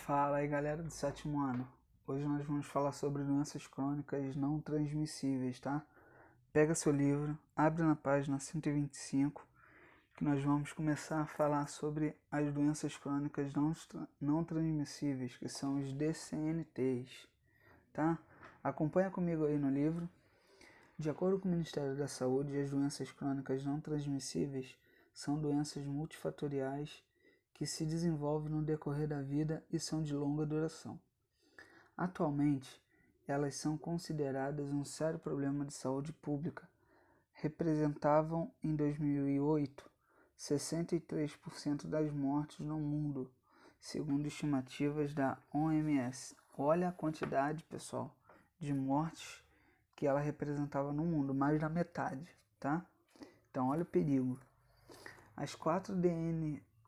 Fala aí galera do sétimo ano, hoje nós vamos falar sobre doenças crônicas não transmissíveis, tá? Pega seu livro, abre na página 125, que nós vamos começar a falar sobre as doenças crônicas não transmissíveis, que são os DCNTs, tá? Acompanha comigo aí no livro. De acordo com o Ministério da Saúde, as doenças crônicas não transmissíveis são doenças multifatoriais que se desenvolvem no decorrer da vida e são de longa duração. Atualmente, elas são consideradas um sério problema de saúde pública. Representavam, em 2008, 63% das mortes no mundo, segundo estimativas da OMS. Olha a quantidade, pessoal, de mortes que ela representava no mundo, mais da metade, tá? Então, olha o perigo. As 4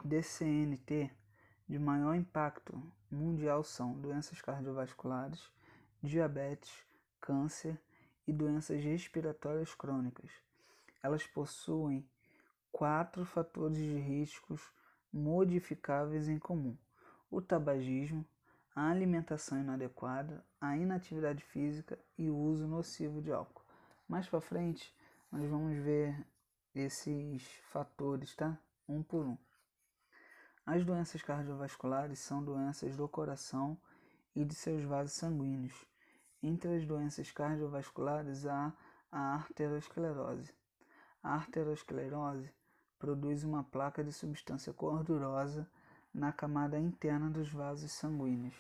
DCNT de maior impacto mundial são doenças cardiovasculares, diabetes, câncer e doenças respiratórias crônicas. Elas possuem 4 fatores de riscos modificáveis em comum: o tabagismo, a alimentação inadequada, a inatividade física e o uso nocivo de álcool. Mais para frente, nós vamos ver esses fatores, tá? Um por um. As doenças cardiovasculares são doenças do coração e de seus vasos sanguíneos. Entre as doenças cardiovasculares há a arteriosclerose. A arteriosclerose produz uma placa de substância gordurosa na camada interna dos vasos sanguíneos.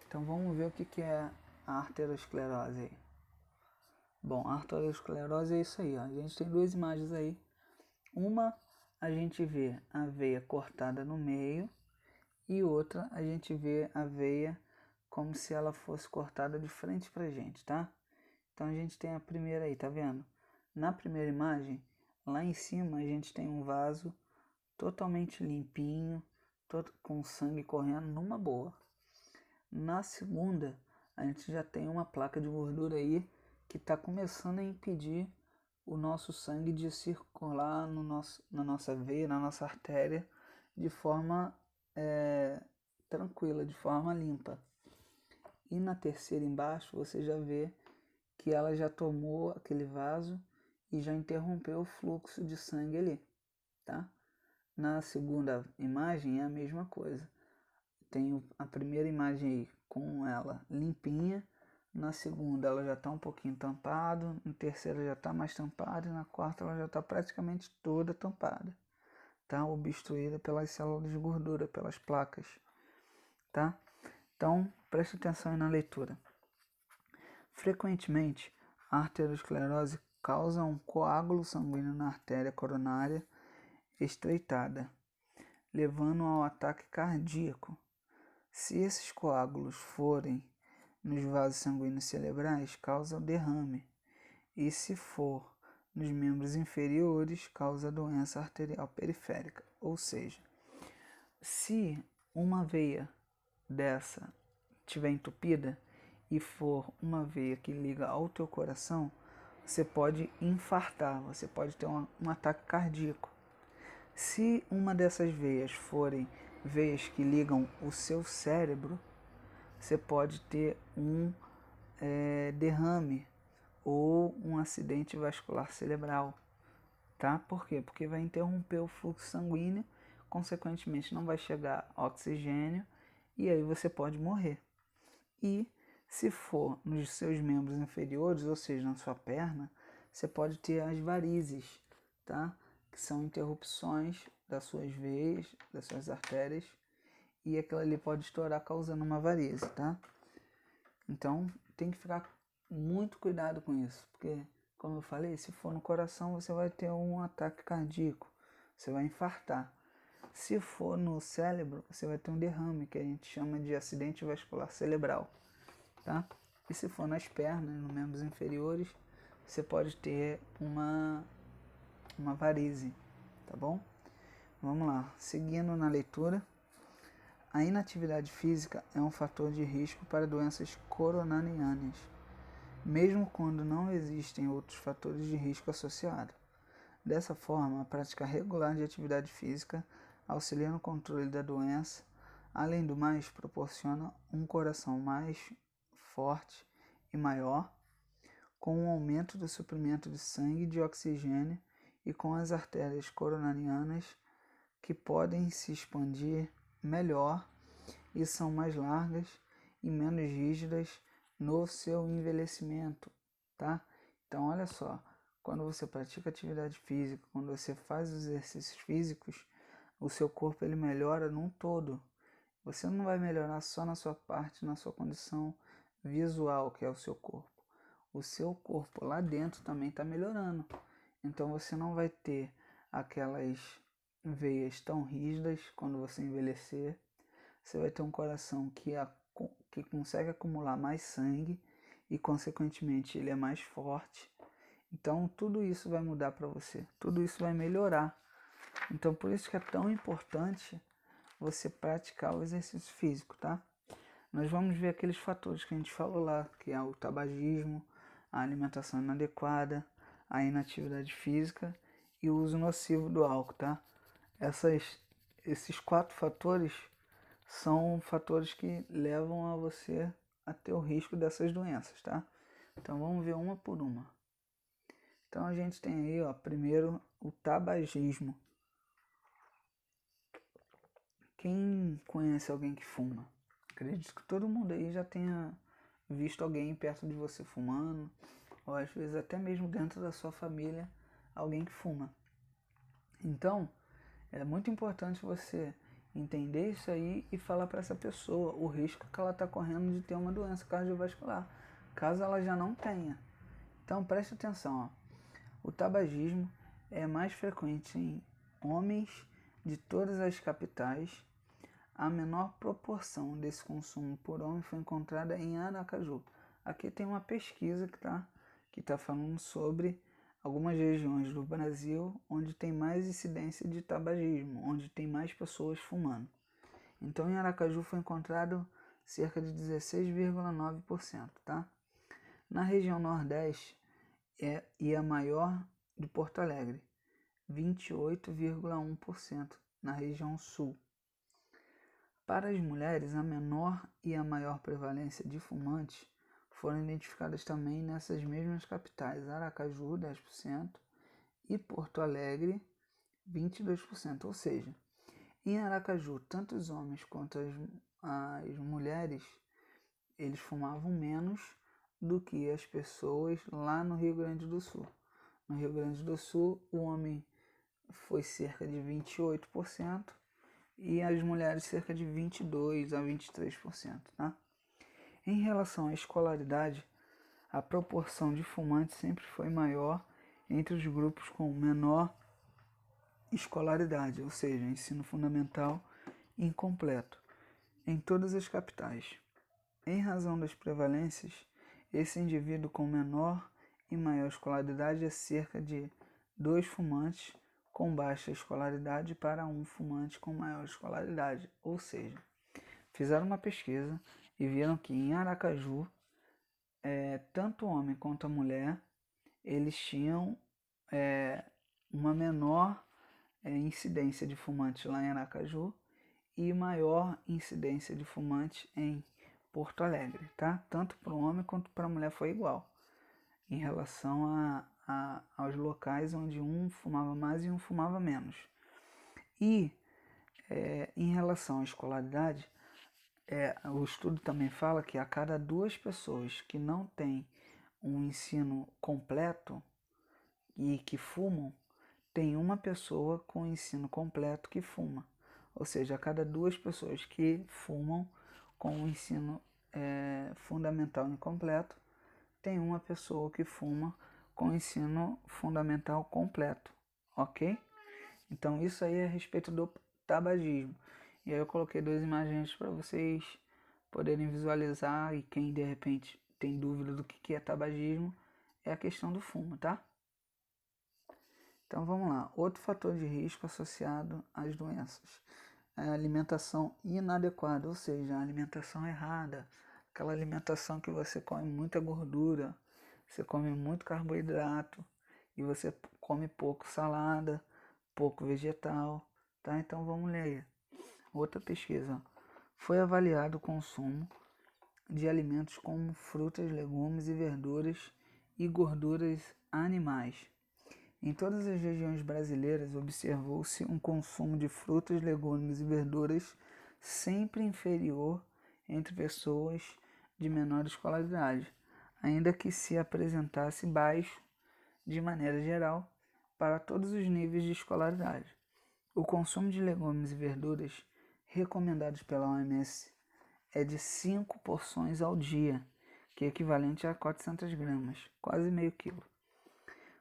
Então vamos ver o que é a arteriosclerose aí. Bom, a arteriosclerose é isso aí, ó. A gente tem duas imagens aí. Uma a gente vê a veia cortada no meio e outra a gente vê a veia como se ela fosse cortada de frente pra gente, tá? Então a gente tem a primeira aí, tá vendo? Na primeira imagem, lá em cima a gente tem um vaso totalmente limpinho, com sangue correndo numa boa. Na segunda, a gente já tem uma placa de gordura aí que está começando a impedir o nosso sangue de circular na nossa veia, na nossa artéria, de forma tranquila, de forma limpa. E na terceira embaixo, você já vê que ela já tomou aquele vaso e já interrompeu o fluxo de sangue ali, tá? Na segunda imagem é a mesma coisa. Tem a primeira imagem aí com ela limpinha, na segunda ela já está um pouquinho tampada, na terceira já está mais tampada e na quarta ela já está praticamente toda tampada, tá? Obstruída pelas células de gordura, pelas placas, tá? Então preste atenção aí na leitura. Frequentemente, a arteriosclerose causa um coágulo sanguíneo na artéria coronária estreitada, levando ao ataque cardíaco. Se esses coágulos forem nos vasos sanguíneos cerebrais, causa derrame, e se for nos membros inferiores, causa doença arterial periférica. Ou seja, se uma veia dessa estiver entupida e for uma veia que liga ao teu coração, você pode infartar, você pode ter um ataque cardíaco. Se uma dessas veias forem veias que ligam o seu cérebro, você pode ter um derrame ou um acidente vascular cerebral, tá? Por quê? Porque vai interromper o fluxo sanguíneo, consequentemente não vai chegar oxigênio e aí você pode morrer. E se for nos seus membros inferiores, ou seja, na sua perna, você pode ter as varizes, tá? Que são interrupções das suas veias, das suas artérias, e aquilo ali pode estourar causando uma varize, tá? Então tem que ficar muito cuidado com isso, porque, como eu falei, se for no coração você vai ter um ataque cardíaco, você vai infartar. Se for no cérebro, você vai ter um derrame, que a gente chama de acidente vascular cerebral, tá? E se for nas pernas, nos membros inferiores, você pode ter uma varize, tá bom? Vamos lá, seguindo na leitura. A inatividade física é um fator de risco para doenças coronarianas, mesmo quando não existem outros fatores de risco associados. Dessa forma, a prática regular de atividade física auxilia no controle da doença, Além do mais, proporciona um coração mais forte e maior, com um aumento do suprimento de sangue e de oxigênio e com as artérias coronarianas que podem se expandir melhor e são mais largas e menos rígidas no seu envelhecimento, tá? Então, olha só, quando você pratica atividade física, quando você faz os exercícios físicos, o seu corpo ele melhora num todo. Você não vai melhorar só na sua parte, na sua condição visual, que é o seu corpo. O seu corpo lá dentro também está melhorando. Então você não vai ter aquelas veias tão rígidas quando você envelhecer. Você vai ter um coração que consegue acumular mais sangue e, consequentemente, ele é mais forte. Então tudo isso vai mudar para você. Tudo isso vai melhorar. Então por isso que é tão importante você praticar o exercício físico, tá? Nós vamos ver aqueles fatores que a gente falou lá, que é o tabagismo, a alimentação inadequada, a inatividade física e o uso nocivo do álcool, tá? Esses 4 fatores são fatores que levam a você a ter o risco dessas doenças, tá? Então vamos ver uma por uma. Então a gente tem aí, ó, primeiro o tabagismo. Quem conhece alguém que fuma? Acredito que todo mundo aí já tenha visto alguém perto de você fumando, ou às vezes até mesmo dentro da sua família, alguém que fuma. Então, é muito importante você entender isso aí e falar para essa pessoa o risco que ela está correndo de ter uma doença cardiovascular, caso ela já não tenha. Então, preste atenção, ó. O tabagismo é mais frequente em homens de todas as capitais. A menor proporção desse consumo por homem foi encontrada em Aracaju. Aqui tem uma pesquisa que tá falando sobre algumas regiões do Brasil onde tem mais incidência de tabagismo, onde tem mais pessoas fumando. Então em Aracaju foi encontrado cerca de 16,9%, tá? Na região Nordeste e a maior de Porto Alegre, 28,1% na região Sul. Para as mulheres, a menor e a maior prevalência de fumantes foram identificadas também nessas mesmas capitais, Aracaju, 10%, e Porto Alegre, 22%. Ou seja, em Aracaju, tanto os homens quanto as mulheres, eles fumavam menos do que as pessoas lá no Rio Grande do Sul. No Rio Grande do Sul, o homem foi cerca de 28%, e as mulheres cerca de 22% a 23%, tá? Em relação à escolaridade, a proporção de fumantes sempre foi maior entre os grupos com menor escolaridade, ou seja, ensino fundamental incompleto, em todas as capitais. Em razão das prevalências, esse indivíduo com menor e maior escolaridade é cerca de 2 fumantes com baixa escolaridade para um fumante com maior escolaridade. Ou seja, fizeram uma pesquisa e viram que em Aracaju, tanto o homem quanto a mulher, eles tinham uma menor incidência de fumantes lá em Aracaju e maior incidência de fumantes em Porto Alegre, tá? Tanto para o homem quanto para a mulher foi igual, em relação aos locais onde um fumava mais e um fumava menos. E em relação à escolaridade, o estudo também fala que a cada 2 pessoas que não têm um ensino completo e que fumam, tem uma pessoa com ensino completo que fuma. Ou seja, a cada 2 pessoas que fumam com o ensino fundamental incompleto, tem uma pessoa que fuma com ensino fundamental completo, ok? Então isso aí é a respeito do tabagismo. E aí eu coloquei 2 imagens para vocês poderem visualizar, e quem de repente tem dúvida do que é tabagismo, é a questão do fumo, tá? Então vamos lá, outro fator de risco associado às doenças é a alimentação inadequada, ou seja, a alimentação errada, aquela alimentação que você come muita gordura, você come muito carboidrato e você come pouco salada, pouco vegetal, tá? Então vamos ler aí. Outra pesquisa. foi avaliado o consumo de alimentos como frutas, legumes e verduras e gorduras animais. Em todas as regiões brasileiras, observou-se um consumo de frutas, legumes e verduras sempre inferior entre pessoas de menor escolaridade, ainda que se apresentasse baixo, de maneira geral, para todos os níveis de escolaridade. O consumo de legumes e verduras recomendados pela OMS é de 5 porções ao dia, que é equivalente a 400 gramas, quase meio quilo.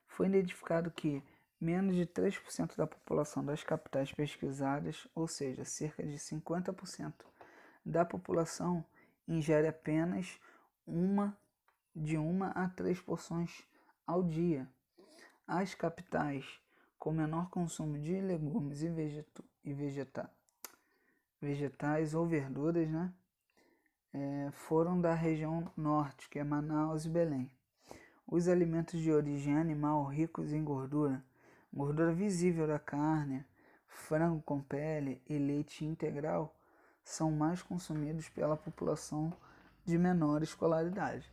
Foi identificado que menos de 3% da população das capitais pesquisadas, ou seja, cerca de 50% da população, ingere apenas de 1 a 3 porções ao dia. As capitais com menor consumo de legumes e vegetais ou verduras, foram da região norte, que é Manaus e Belém. Os alimentos de origem animal ricos em gordura, gordura visível da carne, frango com pele e leite integral, são mais consumidos pela população de menor escolaridade.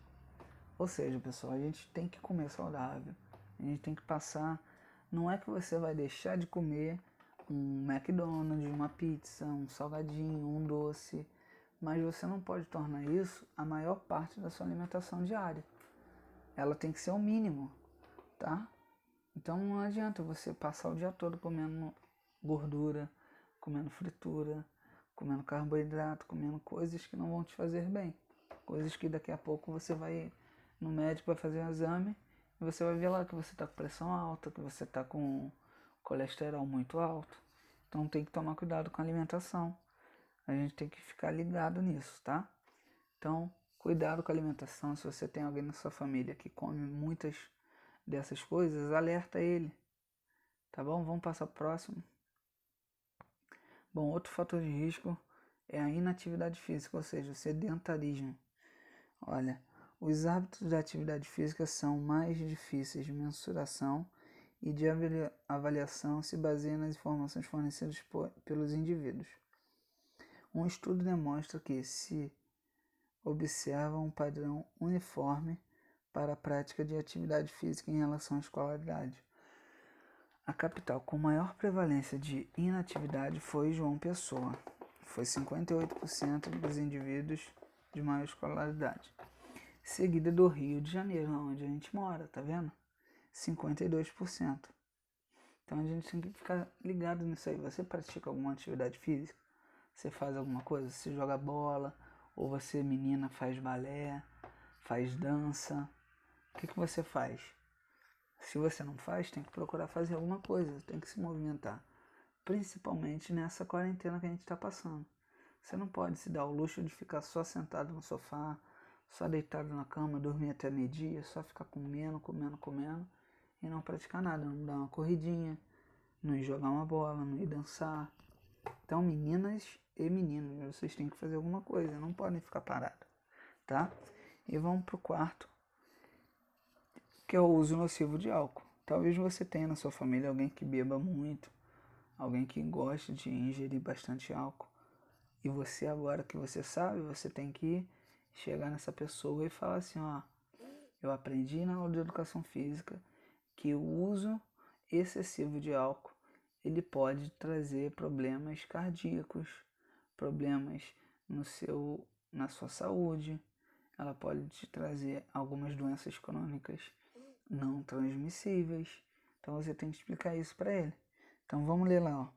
Ou seja, pessoal, a gente tem que comer saudável, a gente tem que passar. Não é que você vai deixar de comer um McDonald's, uma pizza, um salgadinho, um doce, mas você não pode tornar isso a maior parte da sua alimentação diária. Ela tem que ser o mínimo, tá? Então não adianta você passar o dia todo comendo gordura, comendo fritura, comendo carboidrato, comendo coisas que não vão te fazer bem. Coisas que daqui a pouco você vai no médico, vai fazer um exame e você vai ver lá que você está com pressão alta, que você está com colesterol muito alto. Então tem que tomar cuidado com a alimentação. A gente tem que ficar ligado nisso, tá? Então, cuidado com a alimentação. Se você tem alguém na sua família que come muitas dessas coisas, alerta ele. Tá bom? Vamos passar pro próximo. Bom, outro fator de risco é a inatividade física, ou seja, o sedentarismo. Olha, os hábitos da atividade física são mais difíceis de mensuração e de avaliação se baseiam nas informações fornecidas pelos indivíduos. Um estudo demonstra que se observa um padrão uniforme para a prática de atividade física em relação à escolaridade. A capital com maior prevalência de inatividade foi João Pessoa. Foi 58% dos indivíduos de maior escolaridade. Seguida do Rio de Janeiro, onde a gente mora, tá vendo? 52%. Então a gente tem que ficar ligado nisso aí. Você pratica alguma atividade física? Você faz alguma coisa? Você joga bola? Ou você, menina, faz balé? Faz dança? O que você faz? Se você não faz, tem que procurar fazer alguma coisa. Tem que se movimentar. Principalmente nessa quarentena que a gente está passando. Você não pode se dar o luxo de ficar só sentado no sofá, só deitado na cama, dormir até meio-dia, só ficar comendo e não praticar nada, não dar uma corridinha, não ir jogar uma bola, não ir dançar. Então, meninas e meninos, vocês têm que fazer alguma coisa, não podem ficar parados, tá? E vamos pro quarto, que é o uso nocivo de álcool. Talvez você tenha na sua família alguém que beba muito, alguém que goste de ingerir bastante álcool. E você, agora que você sabe, você tem que chegar nessa pessoa e falar assim, ó, eu aprendi na aula de educação física que o uso excessivo de álcool, ele pode trazer problemas cardíacos, problemas na sua saúde, ela pode te trazer algumas doenças crônicas não transmissíveis. Então você tem que explicar isso para ele. Então vamos ler lá, ó.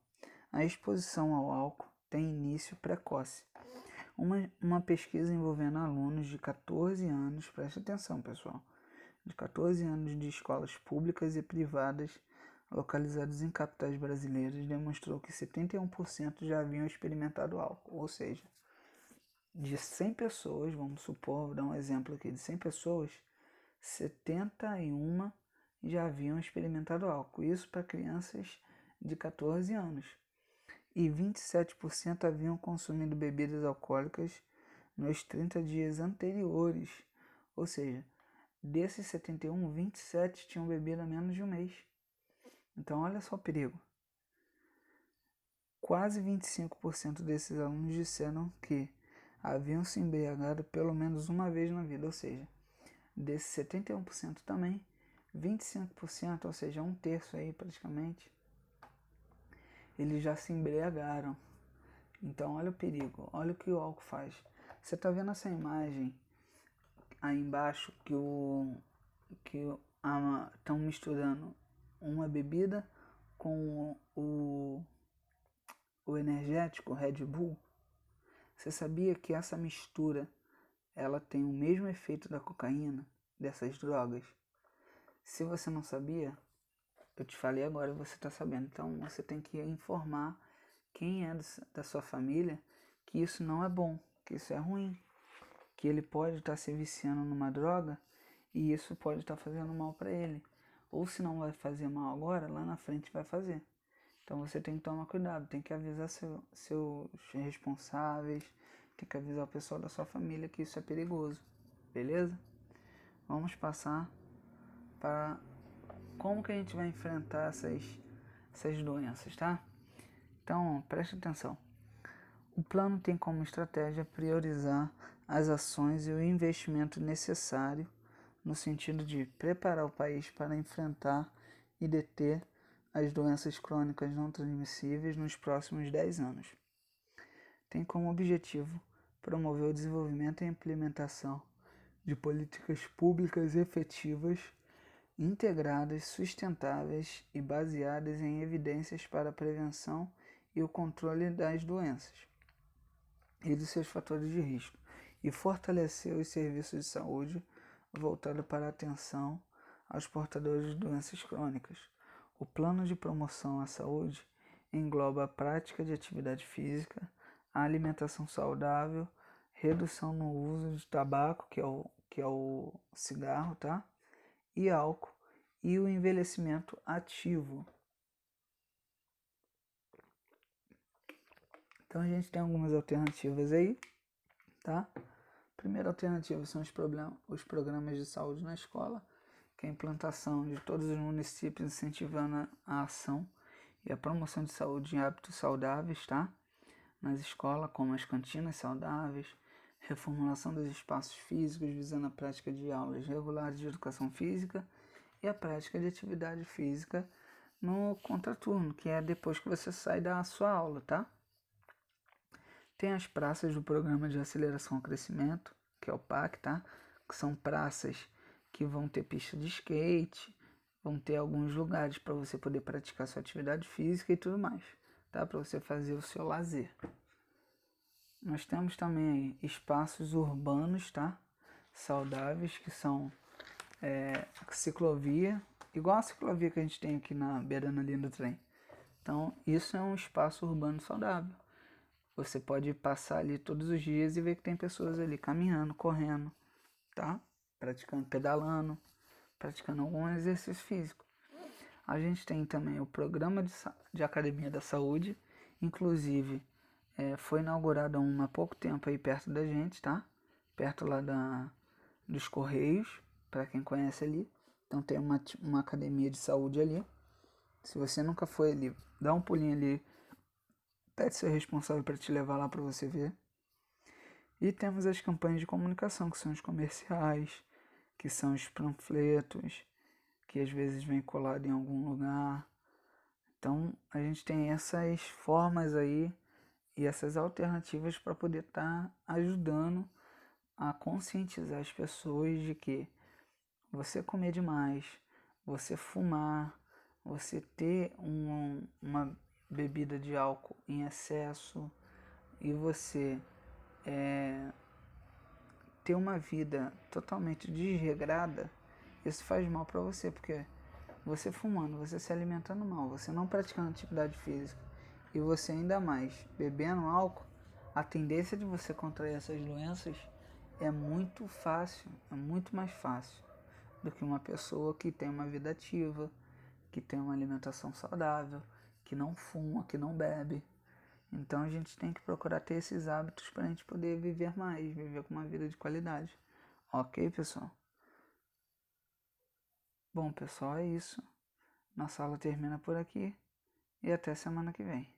A exposição ao álcool tem início precoce. Uma pesquisa envolvendo alunos de 14 anos, preste atenção pessoal, de 14 anos de escolas públicas e privadas localizadas em capitais brasileiras demonstrou que 71% já haviam experimentado álcool, ou seja, de 100 pessoas, vamos supor, vou dar um exemplo aqui, de 100 pessoas, 71 já haviam experimentado álcool, isso para crianças de 14 anos. E 27% haviam consumido bebidas alcoólicas nos 30 dias anteriores. Ou seja, desses 71, 27 tinham bebido há menos de um mês. Então olha só o perigo. quase 25% desses alunos disseram que haviam se embriagado pelo menos uma vez na vida, ou seja, desses 71% também, 25%, ou seja, um terço aí praticamente, eles já se embriagaram. Então olha o perigo, olha o que o álcool faz. Você está vendo essa imagem aí embaixo que estão misturando uma bebida com o energético Red Bull? Você sabia que essa mistura ela tem o mesmo efeito da cocaína, dessas drogas? Se você não sabia, eu te falei agora, você está sabendo. Então você tem que informar quem é da sua família que isso não é bom, que isso é ruim, que ele pode estar se viciando numa droga e isso pode estar fazendo mal para ele. Ou se não vai fazer mal agora, lá na frente vai fazer. Então você tem que tomar cuidado, tem que avisar seus responsáveis, tem que avisar o pessoal da sua família que isso é perigoso, beleza? Vamos passar para como que a gente vai enfrentar essas doenças, tá? Então, preste atenção. O plano tem como estratégia priorizar as ações e o investimento necessário no sentido de preparar o país para enfrentar e deter as doenças crônicas não transmissíveis nos próximos 10 anos. Tem como objetivo promover o desenvolvimento e implementação de políticas públicas efetivas, integradas, sustentáveis e baseadas em evidências para a prevenção e o controle das doenças e dos seus fatores de risco, e fortalecer os serviços de saúde voltados para a atenção aos portadores de doenças crônicas. O plano de promoção à saúde engloba a prática de atividade física, a alimentação saudável, redução no uso de tabaco, que é o cigarro, tá? E álcool, e o envelhecimento ativo. Então a gente tem algumas alternativas aí, tá? Primeira alternativa são os programas de saúde na escola, que é a implantação de todos os municípios incentivando a ação e a promoção de saúde e hábitos saudáveis, tá? Nas escolas, como as cantinas saudáveis, reformulação dos espaços físicos visando a prática de aulas regulares de educação física e a prática de atividade física no contraturno, que é depois que você sai da sua aula, tá? Tem as praças do Programa de Aceleração ao Crescimento, que é o PAC, tá? Que são praças que vão ter pista de skate, vão ter alguns lugares para você poder praticar sua atividade física e tudo mais, tá? Para você fazer o seu lazer. Nós temos também aí espaços urbanos, tá? Saudáveis, que são ciclovia, igual a ciclovia que a gente tem aqui na beira na linha do trem. Então, isso é um espaço urbano saudável. Você pode passar ali todos os dias e ver que tem pessoas ali caminhando, correndo, tá? Praticando, pedalando, praticando algum exercício físico. A gente tem também o programa de Academia da Saúde, inclusive foi inaugurada há pouco tempo aí perto da gente, tá? Perto lá dos Correios, para quem conhece ali. Então tem uma academia de saúde ali. Se você nunca foi ali, dá um pulinho ali, pede seu responsável para te levar lá para você ver. E temos as campanhas de comunicação, que são os comerciais, que são os panfletos, que às vezes vem colado em algum lugar. Então a gente tem essas formas aí e essas alternativas para poder estar ajudando a conscientizar as pessoas de que você comer demais, você fumar, você ter uma bebida de álcool em excesso e você ter uma vida totalmente desregrada, isso faz mal para você, porque você fumando, você se alimentando mal, você não praticando atividade física e você ainda mais bebendo álcool, a tendência de você contrair essas doenças é muito fácil, é muito mais fácil do que uma pessoa que tem uma vida ativa, que tem uma alimentação saudável, que não fuma, que não bebe. Então a gente tem que procurar ter esses hábitos para a gente poder viver mais, viver com uma vida de qualidade. Ok, pessoal? Bom, pessoal, é isso. Nossa aula termina por aqui e até semana que vem.